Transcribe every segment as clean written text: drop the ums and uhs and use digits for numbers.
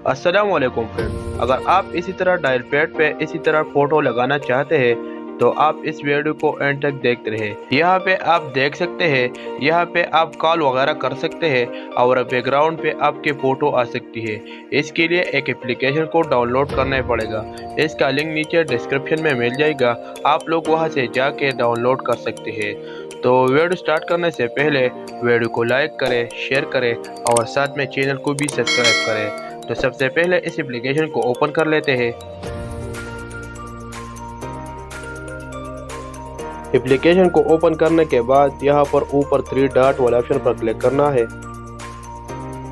अस्सलाम वालेकुम फ्रेंड, अगर आप इसी तरह डायल पैड पे इसी तरह फ़ोटो लगाना चाहते हैं तो आप इस वीडियो को एंड तक देखते रहें। यहाँ पे आप देख सकते हैं, यहाँ पे आप कॉल वगैरह कर सकते हैं और बैकग्राउंड पे आपके फ़ोटो आ सकती है। इसके लिए एक एप्लीकेशन को डाउनलोड करना पड़ेगा। इसका लिंक नीचे डिस्क्रिप्शन में मिल जाएगा, आप लोग वहाँ से जाके डाउनलोड कर सकते हैं। तो वीडियो स्टार्ट करने से पहले वीडियो को लाइक करें, शेयर करें और साथ में चैनल को भी सब्सक्राइब करें। तो सबसे पहले इस एप्लीकेशन को ओपन कर लेते हैं। एप्लीकेशन को ओपन करने के बाद यहाँ पर ऊपर 3 डॉट वाला ऑप्शन पर क्लिक करना है।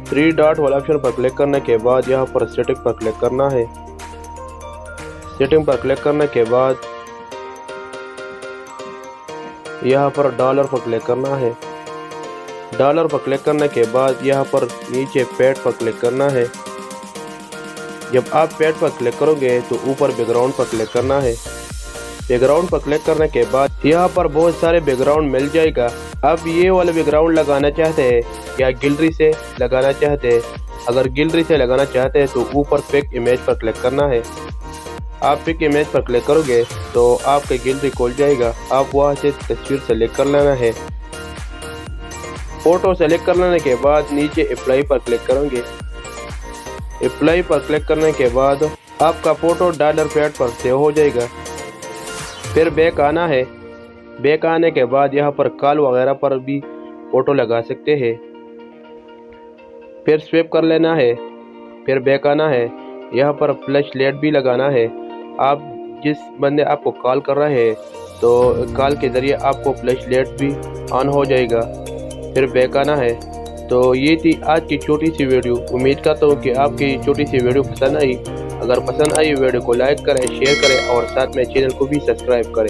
3 डॉट वाला ऑप्शन पर क्लिक करने के बाद यहाँ पर सेटिंग पर क्लिक करना है। सेटिंग पर क्लिक करने के बाद यहाँ पर डॉलर पर क्लिक करना है। डॉलर पर क्लिक करने के बाद यहाँ पर नीचे पैड पर क्लिक करना है। जब आप पैड पर क्लिक करोगे तो ऊपर बैकग्राउंड पर क्लिक करना है। बैकग्राउंड पर क्लिक करने के बाद यहाँ पर बहुत सारे बैकग्राउंड मिल जाएगा। अब ये वाला बैकग्राउंड लगाना चाहते हैं या गैलरी से लगाना चाहते हैं। अगर गैलरी से लगाना चाहते हैं तो ऊपर पिक इमेज पर क्लिक करना है। आप पिक इमेज पर क्लिक करोगे तो आपके गैलरी खुल जाएगा। आप वहाँ से तस्वीर सेलेक्ट कर लेना है। फोटो सेलेक्ट कर लेने के बाद नीचे अप्लाई पर क्लिक करेंगे। अप्लाई पर क्लिक करने के बाद आपका फ़ोटो डायल पैड पर सेव हो जाएगा। फिर बैक आना है। बैक आने के बाद यहाँ पर कॉल वगैरह पर भी फ़ोटो लगा सकते हैं। फिर स्wipe कर लेना है। फिर बैक आना है। यहाँ पर फ्लैश लाइट भी लगाना है। आप जिस बंदे आपको कॉल कर रहे हैं तो कॉल के ज़रिए आपको फ्लैश लाइट भी ऑन हो जाएगा। फिर बैक आना है। तो ये थी आज की छोटी सी वीडियो। उम्मीद करता हूँ कि आपकी छोटी सी वीडियो पसंद आई। अगर पसंद आई वीडियो को लाइक करें, शेयर करें और साथ में चैनल को भी सब्सक्राइब करें।